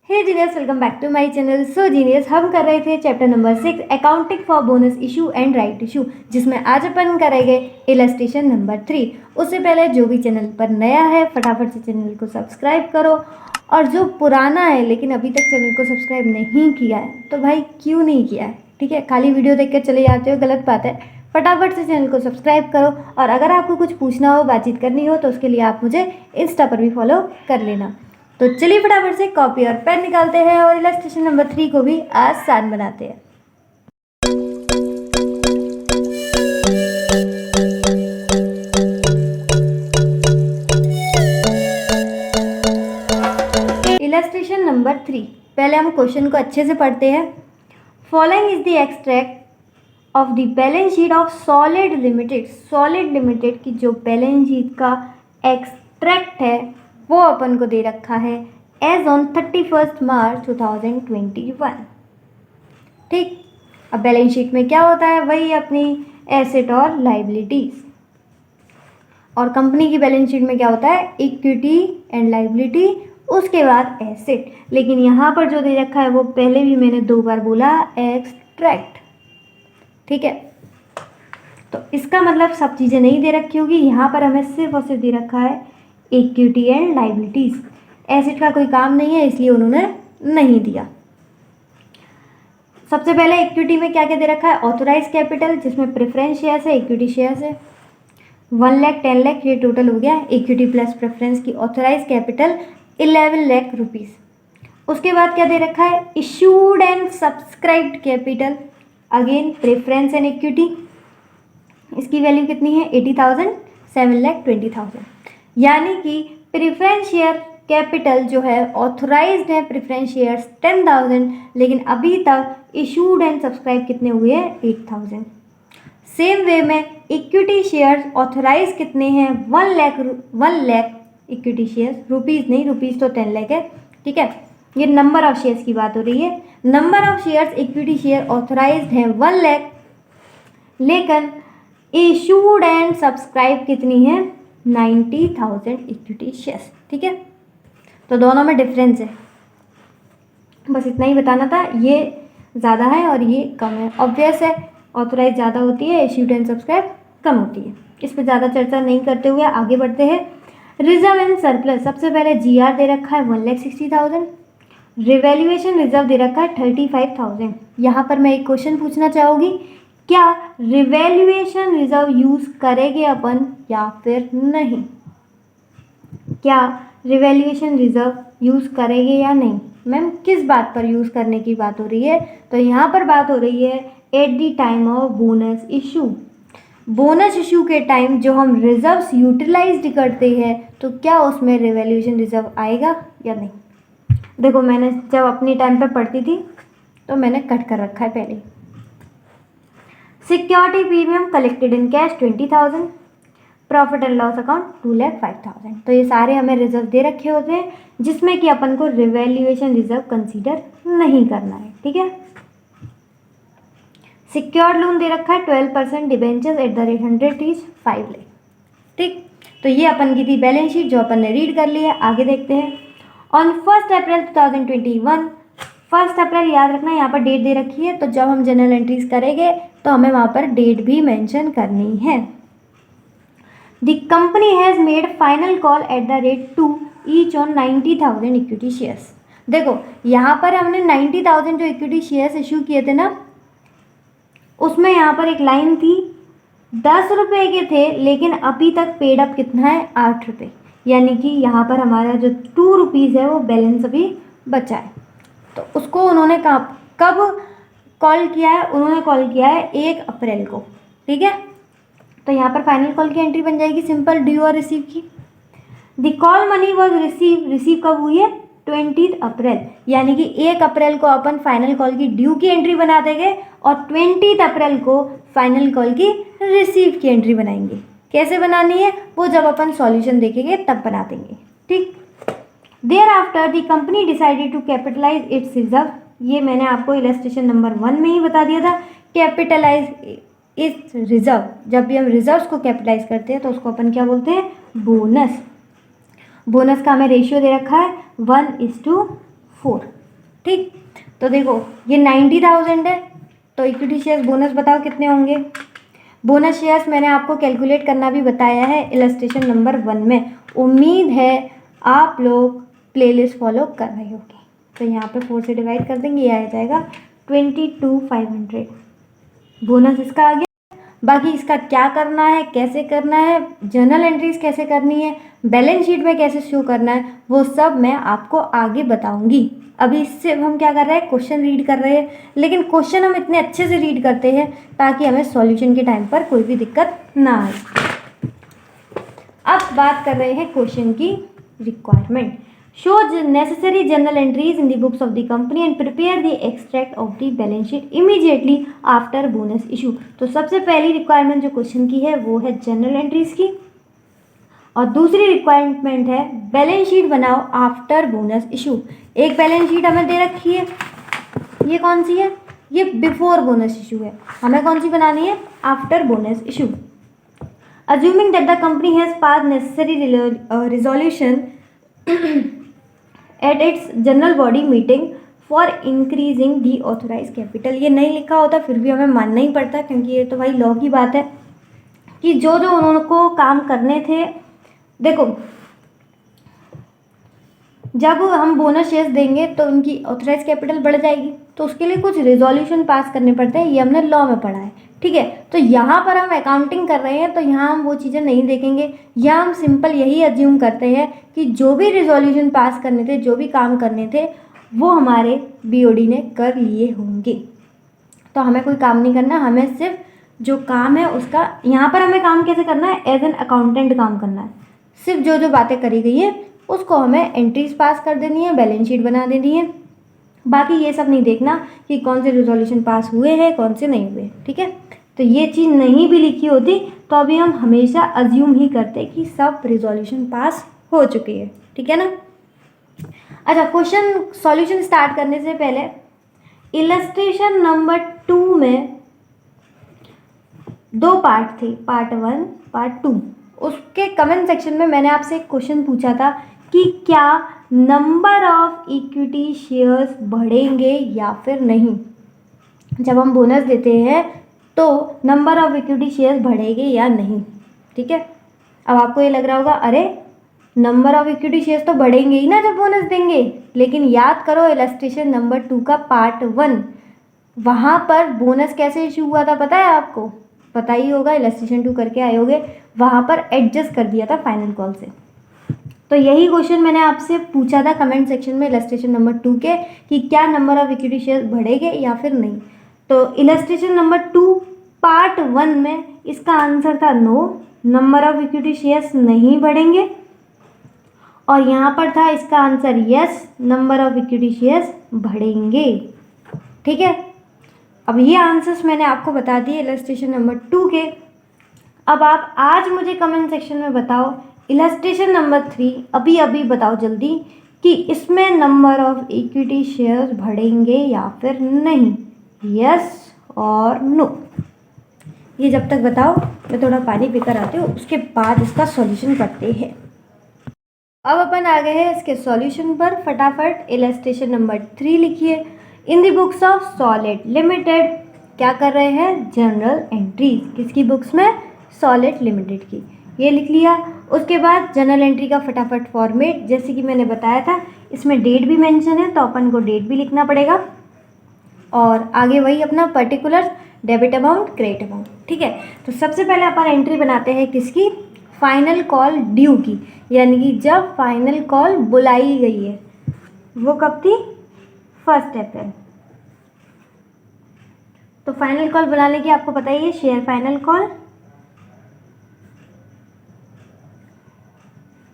Hey genius, welcome back to my channel. So genius, हम कर रहे थे chapter number 6 accounting for bonus issue and right issue, जिसमें आज अपन करेंगे इलस्ट्रेशन नंबर 3। उससे पहले जो भी चैनल पर नया है फटाफट से चैनल को सब्सक्राइब करो, और जो पुराना है लेकिन अभी तक चैनल को सब्सक्राइब नहीं किया है तो भाई क्यों नहीं किया है, ठीक है। खाली वीडियो देख कर चले जाते हो, गलत बात है। फटाफट से चैनल को सब्सक्राइब करो, और अगर आपको कुछ पूछना हो, बातचीत करनी हो तो उसके लिए आप मुझे इंस्टा पर भी फॉलो कर लेना। तो चलिए फटाफट से कॉपी और पेन निकालते हैं और इलस्ट्रेशन नंबर 3 को भी आसान बनाते हैं। इलस्ट्रेशन नंबर 3, पहले हम क्वेश्चन को अच्छे से पढ़ते हैं। Following is the extract of the balance sheet of solid limited. Solid limited की जो बैलेंस शीट का एक्सट्रैक्ट है वो अपन को दे रखा है एज ऑन 31 मार्च 2021। ठीक, अब बैलेंस शीट में क्या होता है, वही अपनी एसेट और लाइबिलिटीज, और कंपनी की बैलेंस शीट में क्या होता है, इक्विटी एंड लाइबिलिटी, उसके बाद एसेट। लेकिन यहाँ पर जो दे रखा है वो पहले भी मैंने 2 बार बोला, एक्सट्रैक्ट। ठीक है, तो इसका मतलब सब चीज़ें नहीं दे रखी होगी, यहाँ पर हमें सिर्फ और सिर्फ दे रखा है इक्विटी एंड लाइबिलिटीज। एसेट का कोई काम नहीं है इसलिए उन्होंने नहीं दिया। सबसे पहले इक्विटी में क्या क्या दे रखा है, ऑथोराइज कैपिटल जिसमें प्रेफरेंस शेयर्स है, इक्विटी शेयर्स है, 1 लाख 10 लाख, ये टोटल हो गया इक्विटी प्लस प्रेफरेंस की ऑथोराइज कैपिटल 11 लाख रुपीज़। उसके बाद क्या दे रखा है, issued and subscribed capital, again preference and equity, इसकी वैल्यू कितनी है 80,000, 7,20,000। यानी कि प्रेफरेंस शेयर कैपिटल जो है ऑथोराइज्ड है प्रेफरेंस शेयर्स 10,000, लेकिन अभी तक इशूड एंड सब्सक्राइब कितने हुए हैं 8,000। सेम वे में इक्विटी शेयर्स ऑथोराइज कितने हैं 1 लाख इक्विटी शेयर्स, रुपीज़ नहीं, रुपीज़ तो 10 लाख है, ठीक है। ये नंबर ऑफ शेयर्स की बात हो रही है। Number of shares equity share authorised है 1 लाख, लेकिन इशूड एंड सब्सक्राइब कितनी है 90,000 इक्विटी शेयर्स, ठीक है। तो दोनों में डिफरेंस है, बस इतना ही बताना था। ये ज़्यादा है और ये कम है, ऑब्वियस है, ऑथोराइज ज़्यादा होती है, इश्यूड एंड सब्सक्राइब कम होती है। इस पर ज़्यादा चर्चा नहीं करते हुए आगे बढ़ते हैं। रिजर्व एंड सरप्लस, सबसे पहले जीआर दे रखा है 1,60,000, रिवैल्यूएशन रिजर्व दे रखा है 35,000। यहाँ पर मैं एक क्वेश्चन पूछना चाहूँगी, क्या रिवैल्यूएशन रिजर्व यूज़ करेंगे अपन या फिर नहीं? क्या रिवैल्यूएशन रिजर्व यूज़ करेंगे या नहीं? मैम किस बात पर यूज़ करने की बात हो रही है? तो यहाँ पर बात हो रही है at the time of bonus issue. Bonus issue के टाइम जो हम रिजर्व्स यूटिलाइज्ड करते हैं तो क्या उसमें रिवैल्यूएशन रिजर्व आएगा या नहीं? देखो, मैंने जब अपनी टाइम पे पढ़ती थी तो मैंने कट कर रखा है पहले। Security premium collected in cash 20,000, profit and loss account 2,05,000। तो ये सारे हमें रिजर्व दे रखे होते हैं जिसमें कि अपन को रिवैल्यूएशन रिजर्व कंसीडर नहीं करना है, ठीक है। सिक्योर्ड लोन दे रखा है 12% debentures eight the rate 100 is 5 lakh, ठीक। तो ये अपन की थी बैलेंस शीट जो अपन ने रीड कर ली है। आगे देखते हैं। ऑन 1 अप्रैल 2021, 1 अप्रैल याद रखना, यहाँ पर डेट दे रखी है, तो जब हम जनरल एंट्रीज करेंगे तो हमें वहाँ पर डेट भी मेंशन करनी है। The company has made final call at the rate 2 each on 90,000 equity shares. देखो, यहाँ पर हमने 90,000 जो इक्विटी शेयर्स इशू किए थे ना, उसमें यहाँ पर एक लाइन थी 10 रुपये के थे, लेकिन अभी तक पेड अप कितना है 8 रुपये, यानी कि यहाँ पर हमारा जो 2 रुपीज़ है वो बैलेंस अभी बचा है। तो उसको उन्होंने कब कॉल किया है? उन्होंने कॉल किया है 1 अप्रैल को, ठीक है। तो यहाँ पर फाइनल कॉल की एंट्री बन जाएगी सिंपल ड्यू और रिसीव की। The call money was receive कब हुई है 20 अप्रैल, यानी कि 1 अप्रैल को अपन फाइनल कॉल की ड्यू की एंट्री बना देंगे और 20 अप्रैल को फाइनल कॉल की रिसीव की एंट्री बनाएंगे। कैसे बनानी है वो जब अपन सॉल्यूशन देखेंगे तब बना देंगे, ठीक। Thereafter the company decided to capitalise its reserve, ये मैंने आपको इलस्ट्रेशन नंबर 1 में ही बता दिया था। कैपिटलाइज इस रिजर्व, जब भी हम रिजर्व्स को कैपिटलाइज करते हैं तो उसको अपन क्या बोलते हैं, बोनस। बोनस का हमें रेशियो दे रखा है 1:4, ठीक, तो देखो ये 90,000 है, तो इक्विटी शेयर्स बोनस बताओ कितने होंगे। बोनस शेयर्स मैंने आपको कैलकुलेट करना भी बताया है इलस्ट्रेशन नंबर 1 में। उम्मीद है आप लोग प्लेलिस्ट फॉलो कर रहे होंगे। तो यहाँ पे 4 से डिवाइड कर देंगे, ये आ जाएगा 22,500 बोनस इसका आ गया। बाकी इसका क्या करना है, कैसे करना है, जर्नल एंट्रीज कैसे करनी है, बैलेंस शीट में कैसे शो करना है, वो सब मैं आपको आगे बताऊंगी। अभी इससे हम क्या कर रहे हैं, क्वेश्चन रीड कर रहे हैं, लेकिन क्वेश्चन हम इतने अच्छे से रीड करते हैं ताकि हमें सॉल्यूशन के टाइम पर कोई भी दिक्कत ना आए। अब बात कर रहे हैं क्वेश्चन की requirement. Show necessary journal entries in the books of the company and prepare the extract of the balance sheet immediately after bonus issue. तो सबसे पहली रिक्वायरमेंट जो क्वेश्चन की है वो है जर्नल एंट्रीज की, और दूसरी रिक्वायरमेंट है बैलेंस शीट बनाओ आफ्टर बोनस इशू। एक बैलेंस शीट हमें दे रखी है, ये कौन सी है, ये बिफोर बोनस इशू है, हमें कौन सी बनानी है, after bonus issue. Assuming that the company has passed necessary resolution at its general body meeting for increasing the authorized capital। ये नहीं लिखा होता फिर भी हमें मानना ही पड़ता, क्योंकि ये तो भाई लॉ की बात है कि जो जो उनको काम करने थे। देखो जब हम बोनस शेयर्स देंगे तो उनकी ऑथराइज कैपिटल बढ़ जाएगी, तो उसके लिए कुछ रेजोल्यूशन पास करने पड़ते हैं, ये हमने लॉ में पढ़ा है। ठीक है, तो यहाँ पर हम अकाउंटिंग कर रहे हैं तो यहाँ हम वो चीज़ें नहीं देखेंगे, यहाँ हम सिंपल यही अज्यूम करते हैं कि जो भी रेजोल्यूशन पास करने थे, जो भी काम करने थे, वो हमारे बीओडी ने कर लिए होंगे। तो हमें कोई काम नहीं करना, हमें सिर्फ जो काम है उसका, यहाँ पर हमें काम कैसे करना है, एज एन अकाउंटेंट काम करना है। सिर्फ जो जो बातें करी गई है उसको हमें एंट्रीज पास कर देनी है, बैलेंस शीट बना देनी है। बाकी ये सब नहीं देखना कि कौन से रेजोल्यूशन पास हुए हैं, कौन से नहीं हुए। ठीक है, तो ये चीज़ नहीं भी लिखी होती तो अभी हम हमेशा अज्यूम ही करते कि सब रेजोल्यूशन पास हो चुके हैं। ठीक है ना। अच्छा, क्वेश्चन सॉल्यूशन स्टार्ट करने से पहले इलस्ट्रेशन नंबर 2 में 2 पार्ट थे, पार्ट 1 पार्ट 2। उसके कमेंट सेक्शन में मैंने आपसे एक क्वेश्चन पूछा था कि क्या नंबर ऑफ इक्विटी शेयर्स बढ़ेंगे या फिर नहीं। जब हम बोनस देते हैं तो नंबर ऑफ इक्विटी शेयर्स बढ़ेंगे या नहीं। ठीक है, अब आपको ये लग रहा होगा अरे नंबर ऑफ इक्विटी शेयर्स तो बढ़ेंगे ही ना जब बोनस देंगे, लेकिन याद करो इलस्ट्रेशन नंबर 2 का पार्ट 1, वहाँ पर बोनस कैसे इशू हुआ था पता है आपको, पता ही होगा, इलस्ट्रेशन 2 करके आए होगे, वहाँ पर एडजस्ट कर दिया था फाइनल कॉल से। तो यही क्वेश्चन मैंने आपसे पूछा था कमेंट सेक्शन में इलस्ट्रेशन नंबर 2 के कि क्या नंबर ऑफ इक्विटी शेयर्स बढ़ेंगे या फिर नहीं। तो इलस्ट्रेशन नंबर 2 पार्ट 1 में इसका आंसर था no, number of equity shares नहीं बढ़ेंगे, और यहाँ पर था इसका answer yes, number of equity shares बढ़ेंगे। ठीक है, अब ये आंसर्स मैंने आपको बता दिए इलस्ट्रेशन नंबर 2 के। अब आप आज मुझे कमेंट सेक्शन में बताओ इलस्ट्रेशन नंबर 3, अभी अभी बताओ जल्दी कि इसमें नंबर ऑफ इक्विटी शेयर्स बढ़ेंगे या फिर नहीं, यस और नो। ये जब तक बताओ मैं थोड़ा पानी पीकर आती हूँ, उसके बाद इसका सॉल्यूशन करते हैं। अब अपन आ गए हैं इसके सॉल्यूशन पर। फटाफट इलस्ट्रेशन नंबर 3 लिखिए। In the books of solid limited क्या कर रहे हैं, जनरल एंट्रीज, किसकी बुक्स में, सॉलिड लिमिटेड की, ये लिख लिया। उसके बाद जनरल एंट्री का फटाफट फॉर्मेट, जैसे कि मैंने बताया था इसमें डेट भी मेंशन है तो अपन को डेट भी लिखना पड़ेगा, और आगे वही अपना particular debit amount credit amount. ठीक है, तो सबसे पहले अपन एंट्री बनाते हैं किसकी, फाइनल कॉल ड्यू की, यानी कि जब फाइनल कॉल बुलाई गई है, वो कब थी, 1 अप्रैल। तो फाइनल कॉल बुलाने की आपको पता ही है, share final call,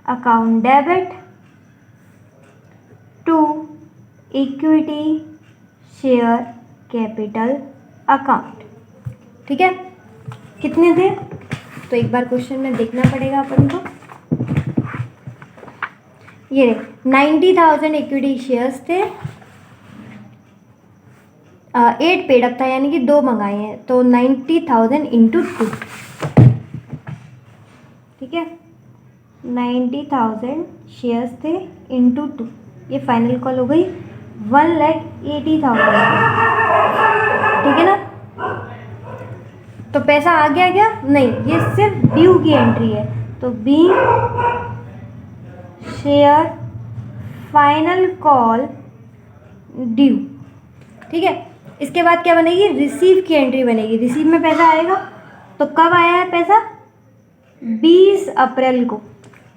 account debit to equity share capital account. ठीक है, कितने थे, तो एक बार क्वेश्चन में देखना पड़ेगा अपन को। ये 90,000 इक्विटी शेयर्स थे, 8 पेड अप था, यानी कि 2 मंगाए हैं, तो 90,000 इंटू 2। ठीक है, 90,000 शेयर्स थे इंटू 2, ये फाइनल कॉल हो गई 1,80,000, ठीक है ना। तो पैसा आ गया क्या? नहीं, ये सिर्फ ड्यू की एंट्री है। तो being share final call due, ठीक है। इसके बाद क्या बनेगी? रिसीव की एंट्री बनेगी। रिसीव में पैसा आएगा, तो कब आया है पैसा? 20 अप्रैल को,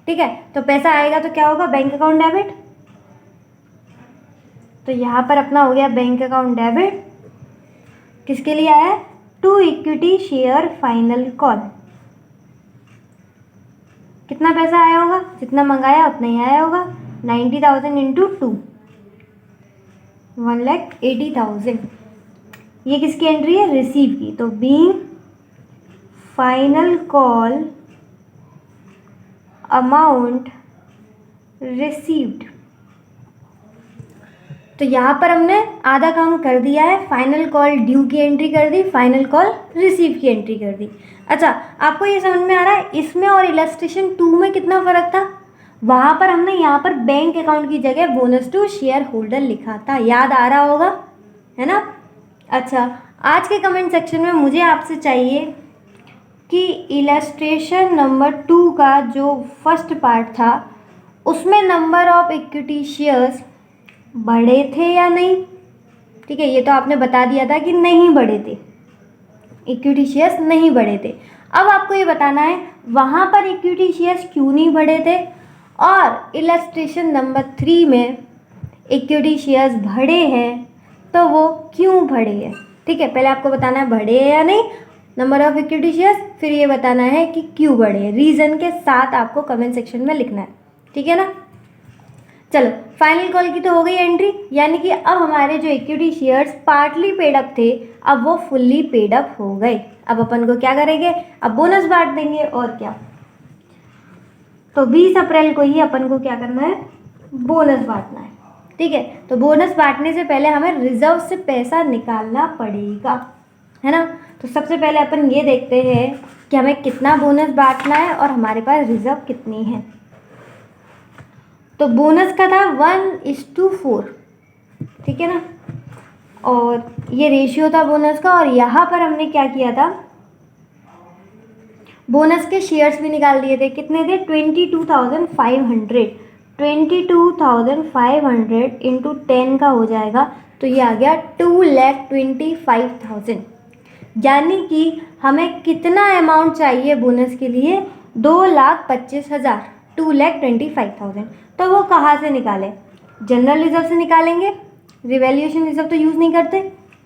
ठीक है। तो पैसा आएगा तो क्या होगा? Bank account debit. तो यहाँ पर अपना हो गया बैंक अकाउंट डेबिट। किसके लिए आया है? To equity share final call. कितना पैसा आया होगा? जितना मंगाया उतना ही आया होगा। 90,000 इंटू 2, 1,80,000। ये किसकी एंट्री है? रिसीव की। तो being final call amount received. तो यहाँ पर हमने आधा काम कर दिया है। फाइनल कॉल ड्यू की एंट्री कर दी, फाइनल कॉल रिसीव की एंट्री कर दी। अच्छा, आपको ये समझ में आ रहा है इसमें और इलस्ट्रेशन 2 में कितना फ़र्क था? वहाँ पर हमने यहाँ पर बैंक अकाउंट की जगह बोनस टू शेयर होल्डर लिखा था, याद आ रहा होगा, है ना। अच्छा, आज के कमेंट सेक्शन में मुझे आपसे चाहिए कि इलस्ट्रेशन नंबर 2 का जो फर्स्ट पार्ट था उसमें नंबर ऑफ इक्विटी शेयर्स बढ़े थे या नहीं। ठीक है, ये तो आपने बता दिया था कि नहीं बढ़े थे, इक्विटी शेयर्स नहीं बढ़े थे। अब आपको ये बताना है वहाँ पर इक्विटी शेयर्स क्यों नहीं बढ़े थे, और इलस्ट्रेशन नंबर 3 में इक्विटी शेयर्स बढ़े हैं तो वो क्यों बढ़े हैं। ठीक है, पहले आपको बताना है बढ़े हैं या नहीं नंबर ऑफ इक्विटी शेयर्स, फिर ये बताना है कि क्यों बढ़े हैं, रीज़न के साथ आपको कमेंट सेक्शन में लिखना है, ठीक है ना। चलो, फाइनल कॉल की तो हो गई एंट्री, यानी कि अब हमारे जो equity shares partly paid up थे अब वो फुल्ली पेड अप हो गए। अब अपन को क्या करेंगे? अब बोनस बांट देंगे, और क्या। तो 20 अप्रैल को ही अपन को क्या करना है? बोनस बांटना है, ठीक है। तो बोनस बांटने से पहले हमें रिजर्व से पैसा निकालना पड़ेगा, है ना। तो सबसे पहले अपन ये देखते हैं कि हमें कितना बोनस बांटना है और हमारे पास रिजर्व कितनी है। तो बोनस का था 1:4, ठीक है ना, और ये रेशियो था बोनस का। और यहाँ पर हमने क्या किया था? बोनस के शेयर्स भी निकाल दिए थे। कितने थे? 22,500। 22,500 इंटू 10 का हो जाएगा, तो ये आ गया 2,25,000। यानी कि हमें कितना अमाउंट चाहिए बोनस के लिए? 2,25,000, 2,25,000। तो वो कहाँ से निकालें? जनरल रिजर्व से निकालेंगे, रिवैल्यूएशन रिजर्व तो यूज़ नहीं करते,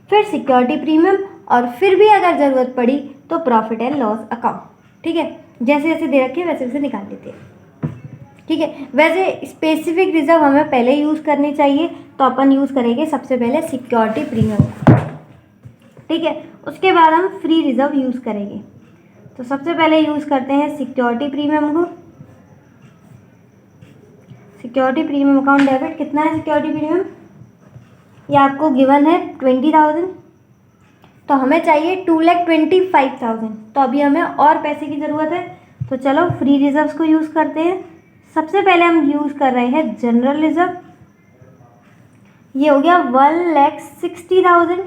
फिर सिक्योरिटी प्रीमियम, और फिर भी अगर ज़रूरत पड़ी तो प्रॉफिट एंड लॉस अकाउंट, ठीक है। जैसे जैसे दे रखे वैसे वैसे निकाल लेते हैं, ठीक है। वैसे स्पेसिफिक रिजर्व हमें पहले यूज़ करनी चाहिए, तो अपन यूज़ करेंगे सबसे पहले सिक्योरिटी प्रीमियम, ठीक है। उसके बाद हम फ्री रिजर्व यूज़ करेंगे। तो सबसे पहले यूज़ करते हैं सिक्योरिटी प्रीमियम को। Security premium account debit. कितना है सिक्योरिटी प्रीमियम? ये आपको गिवन है 20,000, तो हमें चाहिए 2,25,000। तो अभी हमें और पैसे की ज़रूरत है, तो चलो फ्री रिजर्व्स को यूज़ करते हैं। सबसे पहले हम यूज़ कर रहे हैं जनरल रिजर्व। ये हो गया 1,60,000।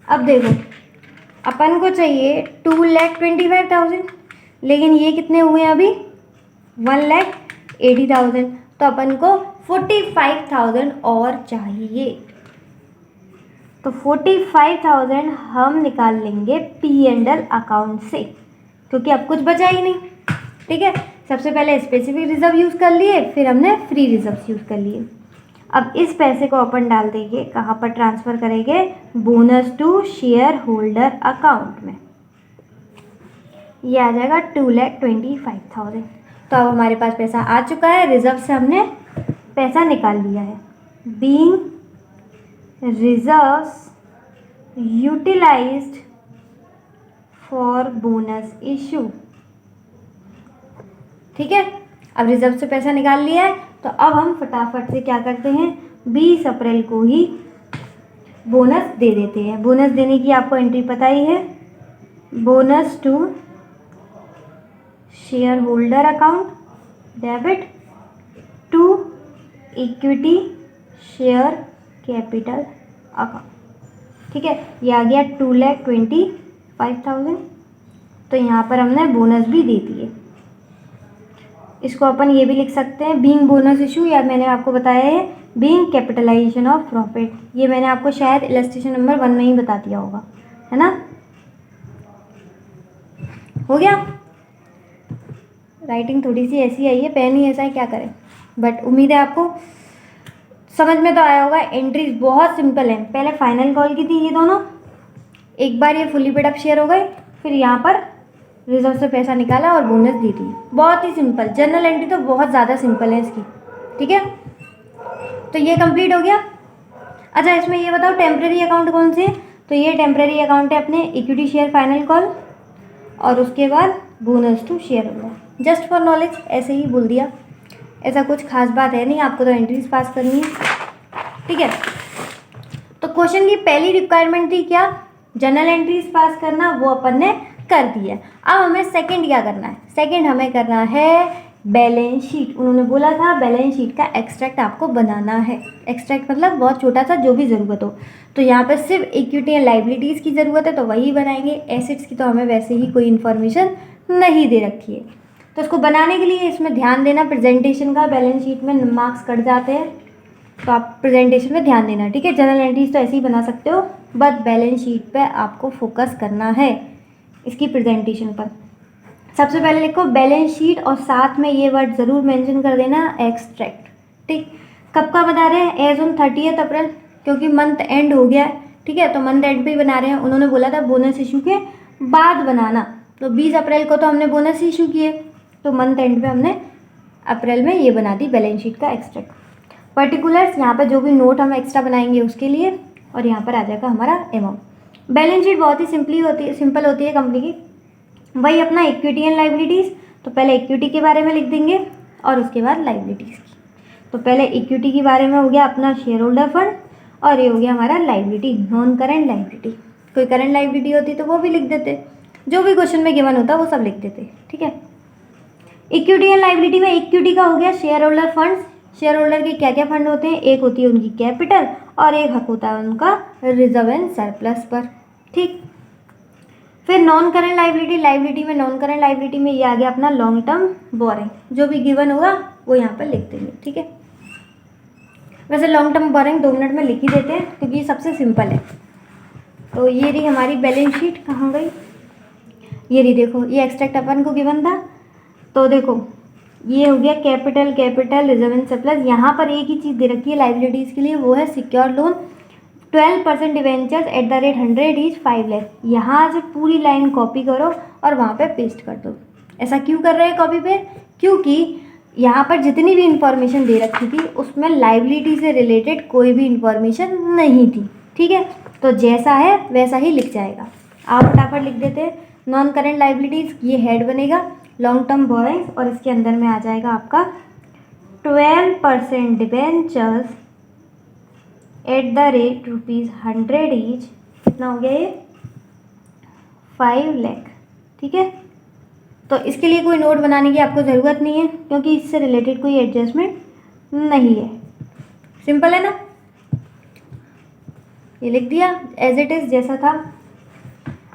अब देखो, अपन को चाहिए 2,25,000, लेकिन ये कितने हुए हैं अभी? 1,80,000। तो अपन को 45,000 और चाहिए। तो 45,000 हम निकाल लेंगे P&L अकाउंट से, क्योंकि अब कुछ बचा ही नहीं, ठीक है। सबसे पहले स्पेसिफिक रिजर्व यूज़ कर लिए, फिर हमने फ्री रिजर्व यूज़ कर लिए। अब इस पैसे को अपन डाल देंगे, कहाँ पर ट्रांसफ़र करेंगे? Bonus to share holder account में। ये आ जाएगा 2,25,000। तो अब हमारे पास पैसा आ चुका है, रिजर्व से हमने पैसा निकाल लिया है। Being reserves utilised for bonus issue, ठीक है। अब रिजर्व से पैसा निकाल लिया है, तो अब हम फटाफट से क्या करते हैं? 20 अप्रैल को ही बोनस दे देते हैं। बोनस देने की आपको एंट्री पता ही है, bonus to share holder account debit to equity share capital account, ठीक है। ये आ गया 2,25,000। तो यहाँ पर हमने बोनस भी दे दिए। इसको अपन ये भी लिख सकते हैं बीइंग बोनस इशू, या मैंने आपको बताया है बीइंग कैपिटलाइजेशन ऑफ प्रॉफिट। ये मैंने आपको शायद इलस्ट्रेशन नंबर 1 में ही बता दिया होगा, है ना। हो गया। राइटिंग थोड़ी सी ऐसी आई है, पेन ही ऐसा है, क्या करें। बट उम्मीद है आपको समझ में तो आया होगा। एंट्रीज बहुत सिंपल है। पहले फाइनल कॉल की थी ये दोनों, एक बार ये फुली पेड अप शेयर हो गए, फिर यहाँ पर रिजर्व से पैसा निकाला और बोनस दी थी। बहुत ही सिंपल। जर्नल एंट्री तो बहुत ज़्यादा सिंपल है इसकी, ठीक है। तो ये कंप्लीट हो गया। अच्छा, इसमें ये बताओ टेम्प्रेरी अकाउंट कौन से। तो ये टेम्प्रेरी अकाउंट है अपने इक्विटी शेयर फाइनल कॉल और उसके बाद bonus to share holder. Just for knowledge ऐसे ही बोल दिया, ऐसा कुछ खास बात है नहीं, आपको तो एंट्रीज पास करनी है, ठीक है। तो क्वेश्चन की पहली रिक्वायरमेंट थी क्या, जर्नल एंट्रीज पास करना, वो अपन ने कर दिया। अब हमें सेकंड क्या करना है, सेकंड हमें करना है बैलेंस शीट। उन्होंने बोला था बैलेंस शीट का एक्सट्रैक्ट आपको बनाना है। एक्सट्रैक्ट मतलब बहुत छोटा सा, जो भी ज़रूरत हो। तो यहाँ पर सिर्फ इक्विटी एंड लाइबिलिटीज़ की ज़रूरत है तो वही बनाएंगे। एसेट्स की तो हमें वैसे ही कोई इन्फॉर्मेशन नहीं दे रखी है। तो इसको बनाने के लिए इसमें ध्यान देना प्रेजेंटेशन का। बैलेंस शीट में मार्क्स कट जाते हैं तो आप प्रेजेंटेशन में ध्यान देना, ठीक है। जनरल एंट्रीज तो ऐसे ही बना सकते हो, बट बैलेंस शीट पे आपको फोकस करना है, इसकी प्रेजेंटेशन पर। सबसे पहले लिखो बैलेंस शीट और साथ में ये वर्ड ज़रूर मेंशन कर देना एक्सट्रैक्ट, ठीक। कब का बता रहे हैं, एज ऑन 30 अप्रैल, क्योंकि मंथ एंड हो गया है, ठीक है। तो मंथ एंड पे ही बना रहे हैं। उन्होंने बोला था बोनस इशू के बाद बनाना, तो 20 अप्रैल को तो हमने बोनस इशू किए, तो मंथ एंड पे हमने अप्रैल में ये बना दी बैलेंस शीट का एक्सट्रैक्ट। पर्टिकुलर्स यहाँ पर जो भी नोट हम एक्स्ट्रा बनाएंगे उसके लिए, और यहाँ पर आ जाएगा हमारा अमाउंट। बैलेंस शीट बहुत ही सिंपल होती है कंपनी की। वही अपना इक्विटी एंड लाइबिलिटीज़, तो पहले इक्विटी के बारे में लिख देंगे और उसके बाद लाइबिलिटीज़ की। तो पहले इक्विटी के बारे में हो गया अपना शेयर होल्डर फंड, और ये हो गया हमारा लाइबिलिटी, नॉन करेंट लाइबिलिटी। कोई करेंट लाइबिलिटी होती तो वो भी लिख देते, जो भी क्वेश्चन में गिवन होता वो सब लिख देते, ठीक है। इक्विटी एंड लाइबिलिटी में इक्विटी का हो गया share holder funds. Share holder के क्या क्या फंड होते हैं, एक होती है उनकी कैपिटल और एक हक होता है उनका रिजर्व एंड सरप्लस पर, ठीक। फिर नॉन करेंट लाइबिलिटी में नॉन करेंट लाइबिलिटी में ये आ गया अपना लॉन्ग टर्म बोरिंग। जो भी गिवन होगा वो यहाँ पर लिख देंगे, ठीक है। वैसे लॉन्ग टर्म बोरिंग 2 मिनट में लिख ही देते हैं क्योंकि ये सबसे सिंपल है। तो ये रही हमारी बैलेंस शीट, कहाँ गई, ये रही, देखो ये एक्सट्रैक्ट अपन को गिवन था। तो देखो ये हो गया कैपिटल रिजर्व एंड सरप्लस। यहाँ पर एक ही चीज़ दे रखी है लाइबिलिटीज़ के लिए, वो है secure loan 12% debentures eight the rate 100 is 5 lakh. यहाँ से पूरी लाइन कॉपी करो और वहाँ पे पेस्ट कर दो। ऐसा क्यों कर रहे हैं कॉपी पे, क्योंकि यहाँ पर जितनी भी इंफॉर्मेशन दे रखी थी उसमें लाइबिलिटी से रिलेटेड कोई भी इंफॉर्मेशन नहीं थी, ठीक है। तो जैसा है वैसा ही लिख जाएगा। आप फटाफट लिख देते हैं नॉन करेंट लाइबिलिटीज़, ये हेड बनेगा लॉन्ग टर्म बोरिंग्स, और इसके अंदर में आ जाएगा आपका 12% debentures eight the rate ₹100 each. कितना हो गया ये, 5 लाख, ठीक है। तो इसके लिए कोई नोट बनाने की आपको ज़रूरत नहीं है क्योंकि इससे रिलेटेड कोई एडजस्टमेंट नहीं है। सिंपल है ना, ये लिख दिया एज इट इज़ जैसा था।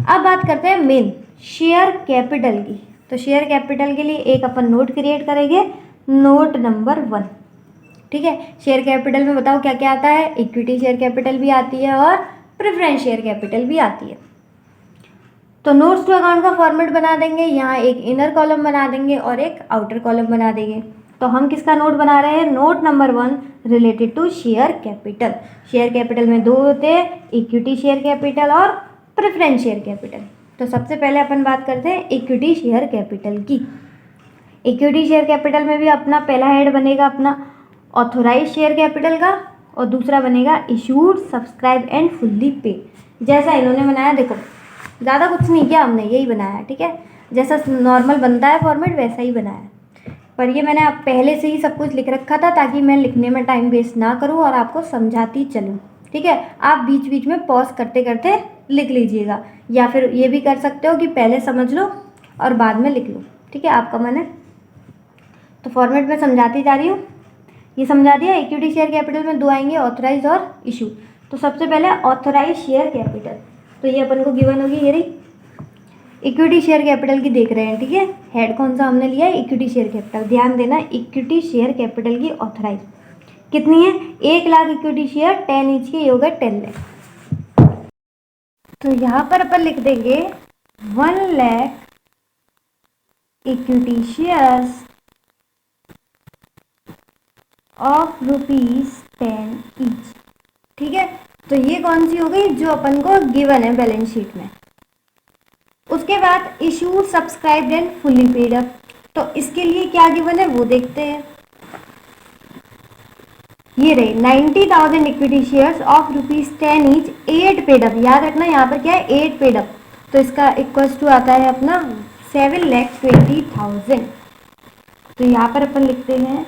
अब बात करते हैं मेन शेयर कैपिटल की। तो शेयर कैपिटल के लिए एक अपन नोट क्रिएट करेंगे, नोट नंबर 1, ठीक है। शेयर कैपिटल में बताओ क्या क्या आता है, इक्विटी शेयर कैपिटल भी आती है और प्रेफरेंस शेयर कैपिटल भी आती है। तो नोट्स टू अकाउंट का फॉर्मेट बना देंगे, यहाँ एक इनर कॉलम बना देंगे और एक आउटर कॉलम बना देंगे। तो हम किसका नोट बना रहे हैं, note number 1 related to share capital. Share capital में 2 होते हैं, इक्विटी शेयर कैपिटल और प्रेफरेंस शेयर कैपिटल। तो सबसे पहले अपन बात करते हैं इक्विटी शेयर कैपिटल की। इक्विटी शेयर कैपिटल में भी अपना पहला हेड बनेगा अपना ऑथोराइज शेयर कैपिटल का, और दूसरा बनेगा इशूड सब्सक्राइब एंड फुल्ली पे। जैसा इन्होंने बनाया, देखो ज़्यादा कुछ नहीं किया हमने, यही बनाया, ठीक है। जैसा नॉर्मल बनता है फॉर्मेट वैसा ही बनाया, पर ये मैंने आप पहले से ही सब कुछ लिख रखा था ताकि मैं लिखने में टाइम वेस्ट ना करूँ और आपको समझाती चलूँ, ठीक है। आप बीच बीच में पॉज करते करते लिख लीजिएगा, या फिर ये भी कर सकते हो कि पहले समझ लो और बाद में लिख लो, ठीक है, आपका मन है। तो फॉर्मेट में समझाती जा रही हूँ। ये समझा दिया। इक्विटी शेयर कैपिटल में दो आएंगे, ऑथराइज और इशू। तो सबसे पहले ऑथराइज शेयर कैपिटल, तो ये अपन को गिवन होगी, ये रही इक्विटी शेयर कैपिटल की देख रहे हैं, ठीक है। हेड कौन सा हमने लिया है, इक्विटी शेयर कैपिटल। ध्यान देना, इक्विटी शेयर कैपिटल की ऑथराइज कितनी है, 1 लाख इक्विटी शेयर 10 ईच के, योग 10 लाख। तो यहाँ पर अपन लिख देंगे 1 lakh equity shares of ₹10 each, ठीक है। तो ये कौन सी हो गई, जो अपन को गिवन है बैलेंस शीट में। उसके बाद issue subscribed and fully paid up, तो इसके लिए क्या गिवन है वो देखते हैं। ये रहे 90,000 equity shares of ₹10 each, 8 paid up. याद रखना यहाँ पर क्या है, 8 पेड अप, तो इसका इक्वल्स टू आता है अपना 7,20,000। तो यहाँ पर अपन लिखते हैं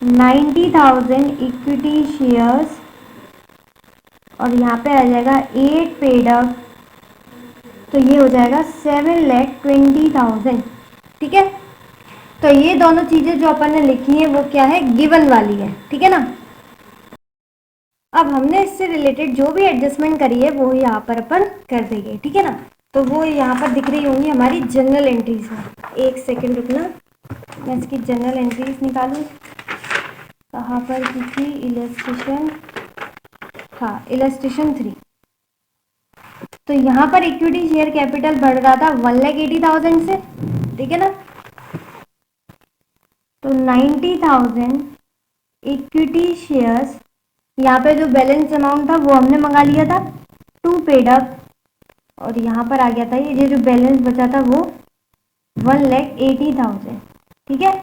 90,000 इक्विटी शेयर्स और यहाँ पे आ जाएगा 8 पेड अप, तो ये हो जाएगा 7,20,000, ठीक है। तो ये दोनों चीजें जो अपन ने लिखी है वो क्या है, गिवन वाली है, ठीक है ना। अब हमने इससे रिलेटेड जो भी एडजस्टमेंट करी है वो यहाँ पर अपन कर देंगे, ठीक है ना। तो वो यहाँ पर दिख रही होंगी हमारी जनरल एंट्रीज में। एक सेकेंड रुकना, मैं इसकी जनरल एंट्रीज निकालूँ। कहाँ पर की थी, इलस्ट्रेशन, हाँ इलस्ट्रेशन 3। तो यहाँ पर इक्विटी शेयर कैपिटल बढ़ रहा था 1,80,000 से, ठीक है ना। तो 90,000 इक्विटी शेयर्स, यहाँ पे जो बैलेंस अमाउंट था वो हमने मंगा लिया था 2 पेड अप, और यहाँ पर आ गया था ये जो बैलेंस बचा था वो 1,80,000, ठीक है।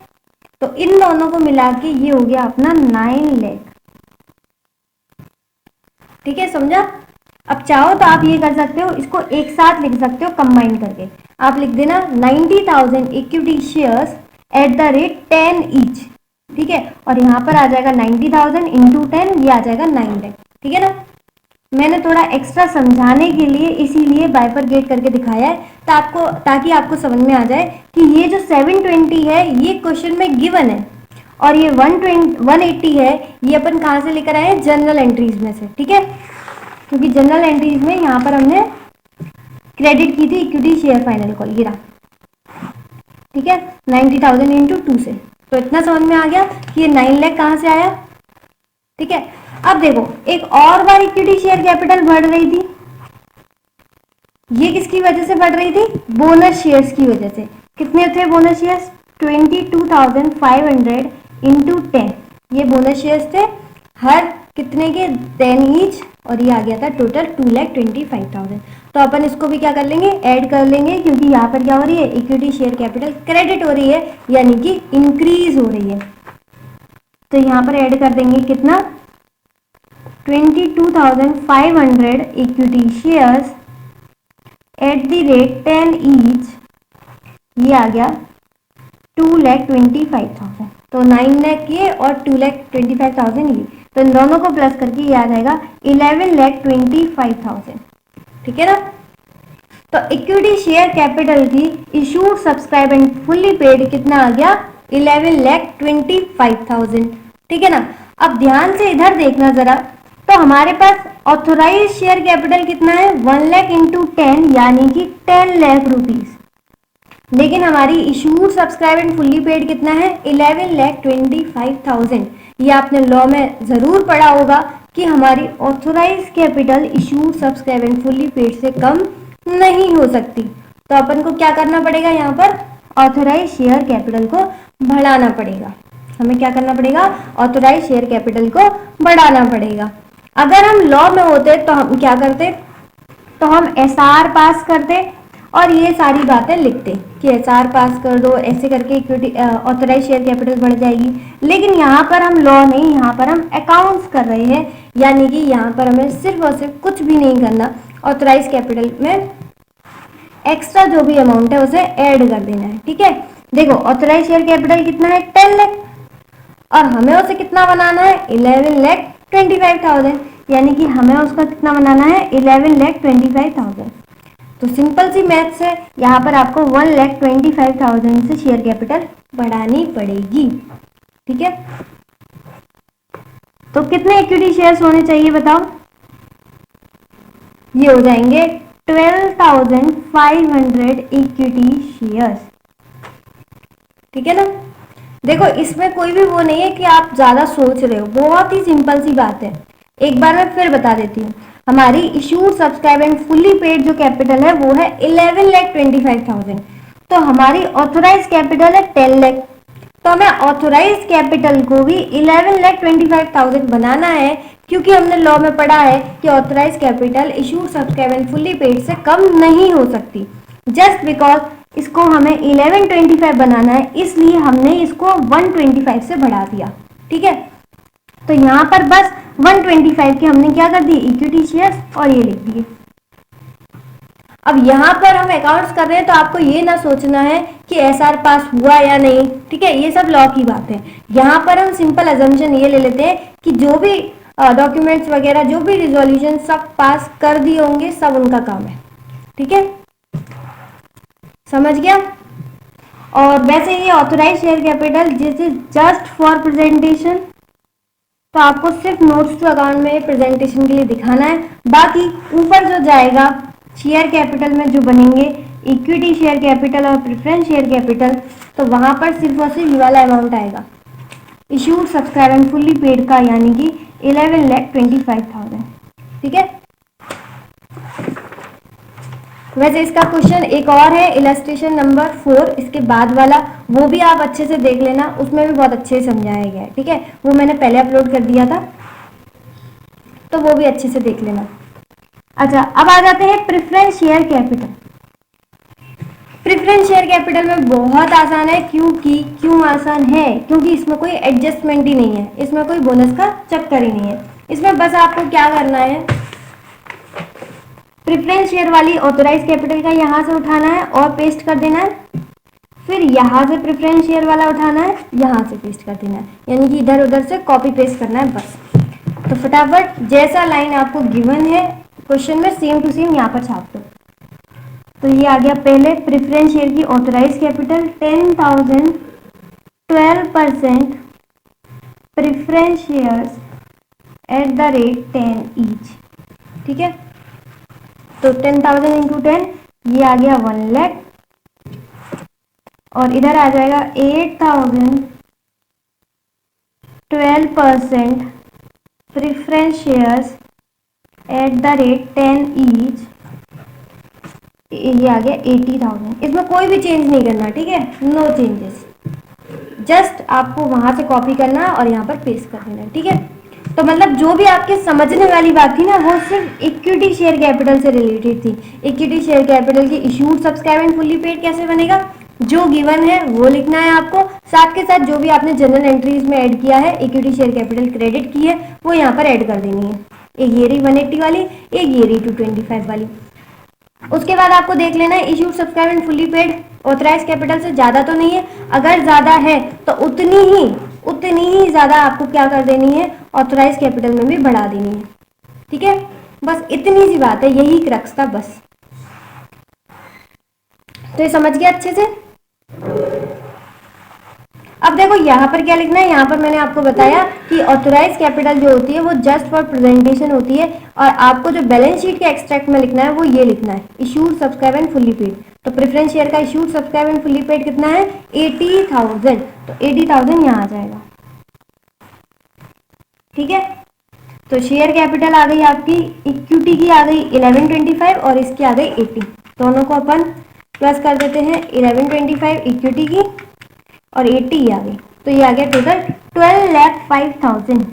तो इन दोनों को मिला के ये हो गया अपना 9 लाख, ठीक है, समझा। अब चाहो तो आप ये कर सकते हो, इसको एक साथ लिख सकते हो कंबाइन करके। आप लिख देना 90,000 equity shares at the rate 10 each, ठीक है। और यहाँ पर आ जाएगा 90,000 इंटू 10, ये आ जाएगा 9 लाख, ठीक है ना। मैंने थोड़ा एक्स्ट्रा समझाने के लिए इसीलिए बाइफरगेट करके दिखाया है, ताकि आपको समझ में आ जाए कि ये जो 720 है ये क्वेश्चन में गिवन है, और ये 180 है ये अपन कहाँ से लेकर आए हैं, जनरल एंट्रीज में से, ठीक है। क्योंकि जनरल एंट्रीज में यहाँ पर हमने क्रेडिट की थी इक्विटी शेयर फाइनल कॉल, ये रहा, ठीक है, 90,000 इंटू 2 से। तो इतना समझ में आ गया कि ये 9 लाख कहाँ से आया, ठीक है। अब देखो एक और बार इक्विटी शेयर कैपिटल बढ़ रही थी, ये किसकी वजह से बढ़ रही थी, बोनस शेयर्स की वजह से। कितने थे बोनस शेयर्स, 22,500 इंटू 10, ये बोनस शेयर्स थे हर कितने के, 10 ईच, और ये आ गया था टोटल 2,25,000। तो अपन इसको भी क्या कर लेंगे, ऐड कर लेंगे, क्योंकि यहाँ पर क्या हो रही है, इक्विटी शेयर कैपिटल क्रेडिट हो रही है, यानी कि इंक्रीज हो रही है। तो यहाँ पर ऐड कर देंगे कितना, 22,500 equity shares at the rate 10 each, ये आ गया 2,25,000। तो 9 लाख ये और 2,25,000 ये, तो इन दोनों को प्लस करके ये आ जाएगा 11,25,000, ठीक है ना। तो इक्विटी शेयर कैपिटल की issued subscribe and fully paid कितना आ गया, 11,25,000, ठीक है ना। अब ध्यान से इधर देखना जरा, तो हमारे पास ऑथोराइज शेयर कैपिटल कितना है, 1 लाख इंटू 10 यानी कि 10 लाख रुपीज, लेकिन हमारी issued subscribe and fully paid कितना है, 11,25,000। ये आपने लॉ में जरूर पढ़ा होगा कि हमारी authorise capital issued subscribe and fully paid से कम नहीं हो सकती। तो अपन को क्या करना पड़ेगा, यहाँ पर ऑथोराइज शेयर कैपिटल को बढ़ाना पड़ेगा। हमें क्या करना पड़ेगा, ऑथोराइज शेयर कैपिटल को बढ़ाना पड़ेगा। अगर हम लॉ में होते तो हम क्या करते, तो हम एसआर पास करते और ये सारी बातें लिखते कि एसआर पास कर दो, ऐसे करके इक्विटी ऑथराइज शेयर कैपिटल बढ़ जाएगी। लेकिन यहाँ पर हम लॉ नहीं, यहाँ पर हम अकाउंट्स कर रहे हैं, यानी कि यहाँ पर हमें सिर्फ और सिर्फ कुछ भी नहीं करना, ऑथराइज कैपिटल में एक्स्ट्रा जो भी अमाउंट है उसे ऐड कर देना है, ठीक है। देखो ऑथराइज शेयर कैपिटल कितना है, 10 लाख, और हमें उसे कितना बनाना है, 11,25,000, यानी कि हमें उसका कितना बनाना है, 11,25,000। तो सिंपल सी मैथ्स है, यहाँ पर आपको 1,25,000 से शेयर कैपिटल बढ़ानी पड़ेगी। ठीक है, तो कितने इक्विटी शेयर्स होने चाहिए बताओ? ये हो जाएंगे 12,500 इक्विटी शेयर्स। ठीक है ना। देखो इसमें कोई भी वो नहीं है कि आप ज्यादा सोच रहे हो, बहुत ही सिंपल सी बात है। एक बार मैं फिर बता देती हूँ। हमारी issued subscribe and fully paid जो कैपिटल है वो है 11,25,000। तो हमारी ऑथोराइज कैपिटल है 10 लाख। तो हमें ऑथोराइज कैपिटल को भी 11,25,000 बनाना है, क्योंकि हमने लॉ में पढ़ा है कि authorise capital issued subscribe and fully paid से कम नहीं हो सकती। जस्ट बिकॉज इसको हमें 1125 बनाना है, इसलिए हमने इसको 125 से बढ़ा दिया। ठीक है, तो यहाँ पर बस 125 के हमने क्या कर दिए, इक्विटी शेयर्स, और ये लिख दिए। अब यहाँ पर हम अकाउंट्स कर रहे हैं तो आपको ये ना सोचना है कि एसआर पास हुआ या नहीं। ठीक है, ये सब लॉ की बात है। यहाँ पर हम सिंपल अजम्पशन ये ले लेते हैं कि जो भी डॉक्यूमेंट्स वगैरह, जो भी रिजोल्यूशन सब पास कर दिए होंगे, सब उनका काम है। ठीक है, समझ गया। और वैसे ये authorise share capital this is just for presentation, तो आपको सिर्फ नोट्स टू अकाउंट में प्रेजेंटेशन के लिए दिखाना है। बाकी ऊपर जो जाएगा शेयर कैपिटल में जो बनेंगे इक्विटी शेयर कैपिटल और प्रेफरेंस शेयर कैपिटल, तो वहां पर सिर्फ और सिर्फ ये वाला अमाउंट आएगा, issued subscribe and fully paid का, यानी कि 11,25,000। ठीक है, वैसे इसका क्वेश्चन एक और है, इलस्ट्रेशन नंबर 4, इसके बाद वाला, वो भी आप अच्छे से देख लेना, उसमें भी बहुत अच्छे से समझाया गया है। ठीक है, वो मैंने पहले अपलोड कर दिया था, तो वो भी अच्छे से देख लेना। अच्छा, अब आ जाते हैं preference share capital. Preference share capital में बहुत आसान है, क्यों आसान है? क्योंकि इसमें कोई एडजस्टमेंट ही नहीं है, इसमें कोई बोनस का चक्कर ही नहीं है। इसमें बस आपको क्या करना है, प्रेफरेंस शेयर वाली ऑथोराइज कैपिटल का यहाँ से उठाना है और पेस्ट कर देना है, फिर यहाँ से प्रेफरेंस शेयर वाला उठाना है, यहाँ से पेस्ट कर देना है, यानी कि इधर उधर से कॉपी पेस्ट करना है बस। तो फटाफट जैसा लाइन आपको गिवन है क्वेश्चन में, सेम टू सेम यहाँ पर छाप दो। तो ये आ गया, पहले प्रेफरेंस शेयर की authorise capital 10,000, 12% preference shares at the rate 10 each. ठीक है, तो 10,000 इंटू 10, ये आ गया 1 लाख, और इधर आ जाएगा 8,000, 12% preference shares at the rate 10 each, ये आ गया 80,000। इसमें कोई भी चेंज नहीं करना, ठीक है, नो चेंजेस, जस्ट आपको वहां से कॉपी करना और यहाँ पर पेस्ट कर देना। ठीक है, तो मतलब जो भी आपके समझने वाली बात थी ना, वो सिर्फ इक्विटी शेयर कैपिटल से रिलेटेड थी। इक्विटी शेयर कैपिटल की issued subscribe and fully paid कैसे बनेगा, जो गिवन है वो लिखना है आपको, साथ के साथ जो भी आपने जनरल एंट्रीज में ऐड किया है, इक्विटी शेयर कैपिटल क्रेडिट की है, वो यहाँ पर ऐड कर देनी है। एक ये रही 180 वाली, एक ये रही 225 वाली। उसके बाद आपको देख लेना है issued subscribe and fully paid authorise capital से ज्यादा तो नहीं है, अगर ज्यादा है तो उतनी ही ज्यादा आपको क्या कर देनी है, ऑथराइज कैपिटल में भी बढ़ा देनी है। ठीक है, बस इतनी सी बात है, यही क्रक्स था बस। तो ये समझ गया अच्छे से। अब देखो यहाँ पर क्या लिखना है, यहाँ पर मैंने आपको बताया कि ऑथराइज कैपिटल जो होती है वो जस्ट फॉर प्रेजेंटेशन होती है, और आपको जो बैलेंस शीट के एक्सट्रैक्ट में लिखना है वो ये लिखना है, issued subscribe and fully paid. तो प्रेफरेंस शेयर का issued subscribe and fully paid कितना है, 80,000, तो 80,000 यहाँ आ जाएगा। ठीक है, तो शेयर कैपिटल आ गई आपकी, इक्विटी की आ गई 1125 और इसकी आ गई 80, दोनों को अपन प्लस कर देते हैं, 1125 इक्विटी की और 80 आ गई, तो ये आ गया टोटल 12,05,000।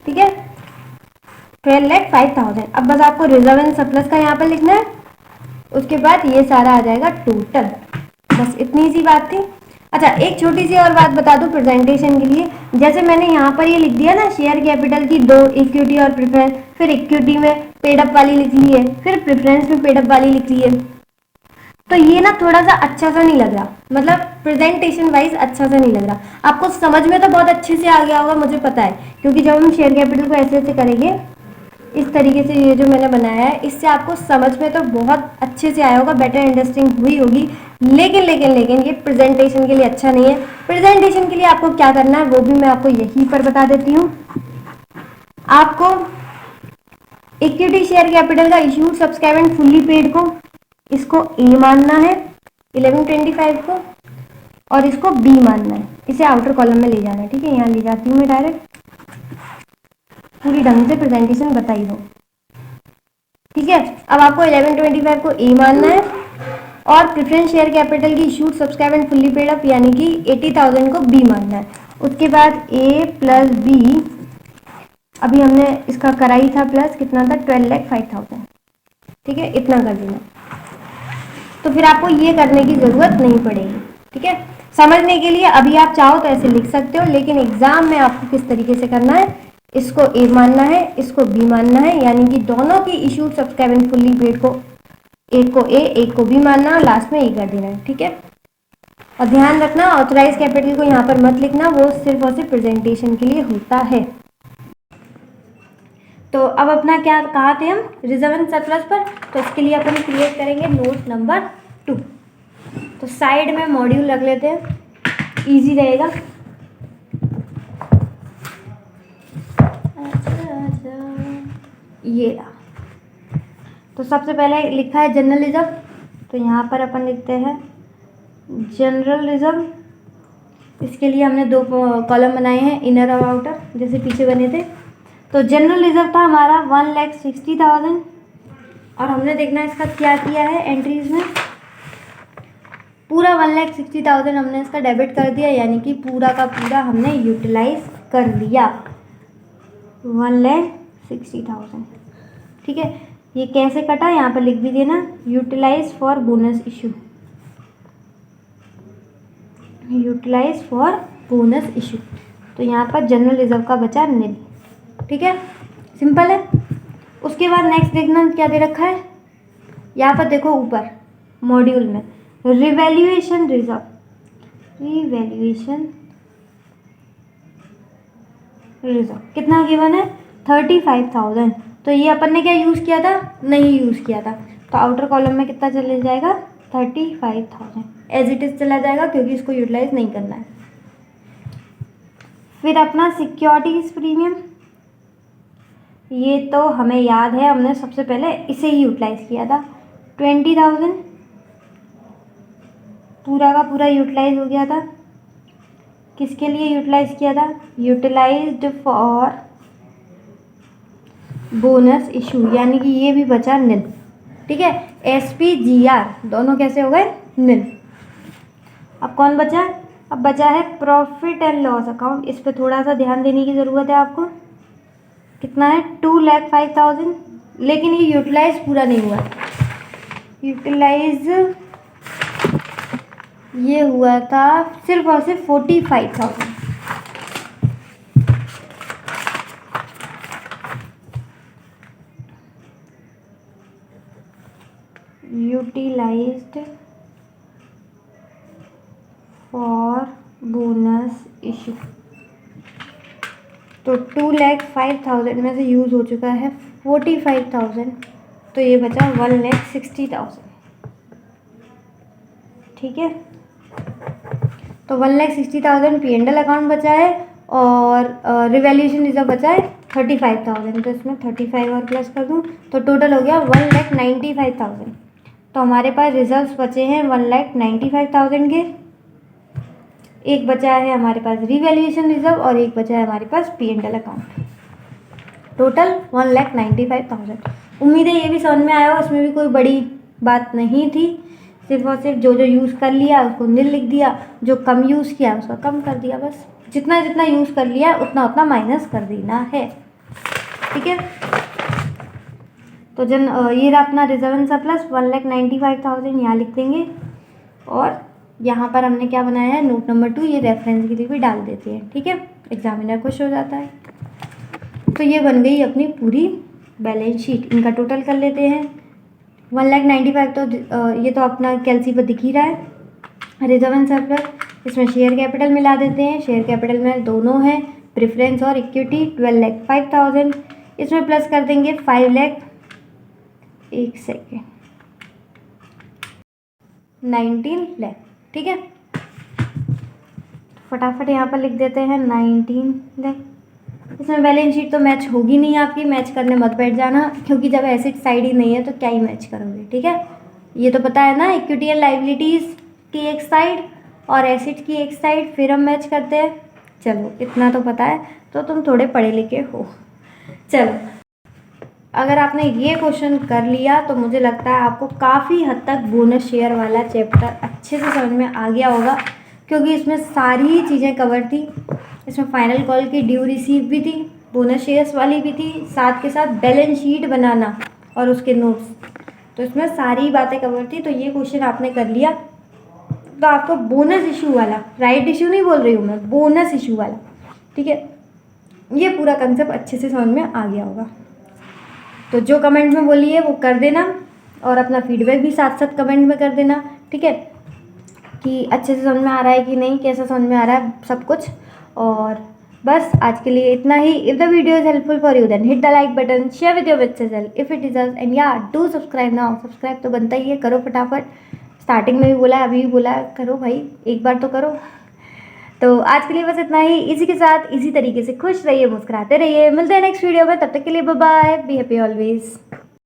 ठीक है, 12,05,000। अब बस आपको रिजर्व एंड सरप्लस का यहाँ पर लिखना है, उसके बाद ये सारा आ जाएगा टोटल, बस इतनी सी बात थी। अच्छा, एक छोटी सी और बात बता दूं प्रेजेंटेशन के लिए, जैसे मैंने यहाँ पर ये लिख दिया ना, शेयर कैपिटल की 2, इक्विटी और प्रेफरेंस, फिर इक्विटी में पेड अप वाली लिख ली है, फिर प्रेफरेंस में पेड अप वाली लिख ली है, तो ये ना थोड़ा सा अच्छा सा नहीं लग रहा, मतलब प्रेजेंटेशन वाइज अच्छा सा नहीं लग रहा। आपको समझ में तो बहुत अच्छे से आ गया होगा, मुझे पता है, क्योंकि जब हम शेयर कैपिटल को ऐसे ऐसे करेंगे, इस तरीके से ये जो मैंने बनाया है, इससे आपको समझ में तो बहुत अच्छे से आया होगा, बेटर अंडरस्टैंडिंग हुई होगी, लेकिन ये प्रेजेंटेशन के लिए अच्छा नहीं है। प्रेजेंटेशन के लिए आपको क्या करना है वो भी मैं आपको यहीं पर बता देती हूँ। आपको इक्विटी शेयर कैपिटल का issued subscribe and fully paid को, इसको ए मानना है 1125 को, और इसको बी मानना है, इसे आउटर कॉलम में ले जाना है। ठीक है, यहाँ ले जाती हूँ मैं डायरेक्ट, पूरी ढंग से प्रेजेंटेशन बताई दो। ठीक है, अब आपको 1125 को ए मानना है और प्रेफरेंस शेयर कैपिटल की issued subscribe and fully paid up यानी कि 80,000 को बी मानना है। उसके बाद ए प्लस बी, अभी हमने इसका कराई था प्लस, कितना था 12,05,000। ठीक है, इतना कर देना, तो फिर आपको ये करने की ज़रूरत नहीं पड़ेगी। ठीक है, समझने के लिए अभी आप चाहो तो ऐसे लिख सकते हो, लेकिन एग्जाम में आपको किस तरीके से करना है, इसको ए मानना है, इसको बी मानना है, यानी कि दोनों की issued subscribe and fully paid को, एक को ए एक को बी मानना, लास्ट में ए कर देना है। ठीक है, और ध्यान रखना ऑथराइज कैपिटल को यहाँ पर मत लिखना, वो सिर्फ और सिर्फ प्रेजेंटेशन के लिए होता है। तो अब अपना क्या कहा थे हम, रिजर्व एंड सरप्लस पर, तो इसके लिए अपन क्रिएट करेंगे नोट नंबर 2। तो साइड में मॉड्यूल रख लेते हैं, इजी रहेगा। ये रहा, तो सबसे पहले लिखा है जनरल रिजर्व, तो यहाँ पर अपन लिखते हैं जनरल रिजर्व। इसके लिए हमने 2 कॉलम बनाए हैं, इनर और आउटर, जैसे पीछे बने थे। तो जनरल रिजर्व था हमारा 1,60,000, और हमने देखना इसका क्या किया है एंट्रीज में, पूरा 1,60,000 हमने इसका डेबिट कर दिया, यानी कि पूरा का पूरा हमने यूटिलाइज कर लिया 1,60,000। ठीक है, ये कैसे कटा यहाँ पर लिख भी देना, utilise for bonus issue, utilise for bonus issue. तो यहाँ पर जनरल रिजर्व का बचा निल। ठीक है, सिंपल है। उसके बाद नेक्स्ट देखना क्या दे रखा है, यहाँ पर देखो ऊपर मॉड्यूल में रिवैल्यूएशन रिजर्व, रिवैल्यूएशन रिजर्व कितना गिवन है 35,000। तो ये अपन ने क्या यूज़ किया था, नहीं यूज़ किया था, तो आउटर कॉलम में कितना चले जाएगा 35,000 एज इट इज चला जाएगा, क्योंकि इसको यूटिलाइज नहीं करना है। फिर अपना सिक्योरिटीज प्रीमियम, ये तो हमें याद है, हमने सबसे पहले इसे ही यूटिलाइज किया था 20,000, पूरा का पूरा यूटिलाइज हो गया था। किसके लिए यूटिलाइज किया था, यूटिलाइज्ड फॉर बोनस इशू, यानी कि ये भी बचा निल। ठीक है, SPGR दोनों कैसे हो गए निल। अब कौन बचा, अब बचा है प्रॉफिट एंड लॉस अकाउंट, इस पर थोड़ा सा ध्यान देने की ज़रूरत है आपको। कितना है 2,05,000, लेकिन ये यूटिलाइज पूरा नहीं हुआ, यूटिलाइज ये हुआ था सिर्फ और सिर्फ 45,000। यूटिलाइज्ड फॉर बोनस इशू, तो 2,05,000 में से यूज़ हो चुका है 45,000, तो ये बचा 1,60,000। ठीक है, तो 1,60,000 P&L अकाउंट बचा है, और रिवैल्यूएशन रिजर्व बचा है 35,000, तो इसमें 35 और प्लस कर दूँ तो टोटल हो गया 1,95,000। तो हमारे पास रिजर्व्स बचे हैं 1,95,000 के, एक बचा है हमारे पास रिवैल्यूएशन रिजर्व और एक बचा है हमारे पास P&L अकाउंट, टोटल 1,95,000। उम्मीद है ये भी समझ में आया हो, इसमें भी कोई बड़ी बात नहीं थी, सिर्फ और सिर्फ जो जो यूज़ कर लिया उसको निल लिख दिया, जो कम यूज़ किया उसका कम कर दिया, बस जितना जितना यूज़ कर लिया उतना उतना माइनस कर देना है। ठीक है, तो ये रहा अपना रिजर्व एंड सरप्लस 1,95,000 यहाँ लिख देंगे, और यहाँ पर हमने क्या बनाया है नोट नंबर 2, ये रेफरेंस के लिए भी डाल देते हैं। ठीक है, एग्जामिनर खुश हो जाता है। तो ये बन गई अपनी पूरी बैलेंस शीट। इनका टोटल कर लेते हैं 1,95,000, तो ये तो अपना कैलसी पर दिख ही रहा है रिजर्व एंड सरप्लस। इसमें शेयर कैपिटल मिला देते हैं, शेयर कैपिटल में दोनों हैं प्रेफरेंस और इक्विटी 12,05,000। इसमें प्लस कर देंगे 5 लाख, एक सेकेंड, 19 लाख, ठीक है। फटाफट यहाँ पर लिख देते हैं 19 लाख। इसमें बैलेंस शीट तो मैच होगी नहीं आपकी, मैच करने मत बैठ जाना, क्योंकि जब एसेट साइड ही नहीं है तो क्या ही मैच करोगे, ठीक है। ये तो पता है ना, इक्विटी एंड लाइबिलिटीज़ की एक साइड और एसेट की एक साइड, फिर हम मैच करते हैं। चलो इतना तो पता है, तो तुम थोड़े पढ़े लिखे हो। चलो, अगर आपने ये क्वेश्चन कर लिया तो मुझे लगता है आपको काफ़ी हद तक बोनस शेयर वाला चैप्टर अच्छे से समझ में आ गया होगा, क्योंकि इसमें सारी चीज़ें कवर थी। इसमें फाइनल कॉल की ड्यू रिसीव भी थी, बोनस शेयर्स वाली भी थी, साथ के साथ बैलेंस शीट बनाना और उसके नोट्स, तो इसमें सारी बातें कवर थी। तो ये क्वेश्चन आपने कर लिया तो आपको बोनस इशू वाला, राइट इशू नहीं बोल रही हूँ मैं, बोनस इशू वाला, ठीक है, ये पूरा कंसेप्ट अच्छे से समझ में आ गया होगा। तो जो कमेंट में बोली है वो कर देना, और अपना फीडबैक भी साथ साथ कमेंट में कर देना, ठीक है, कि अच्छे से समझ में आ रहा है कि नहीं, कैसा समझ में आ रहा है सब कुछ। और बस आज के लिए इतना ही। If the video is helpful for you then hit the like button, share with your बच्चे sell if it is, and या डू सब्सक्राइब नाउ। सब्सक्राइब तो बनता ही है, करो फटाफट। स्टार्टिंग में भी बोला, अभी भी बोला, करो भाई, एक बार तो करो। तो आज के लिए बस इतना ही। इसी के साथ इसी तरीके से खुश रहिए, मुस्कुराते रहिए। मिलते हैं नेक्स्ट वीडियो में, तब तक के लिए bye bye, be happy always.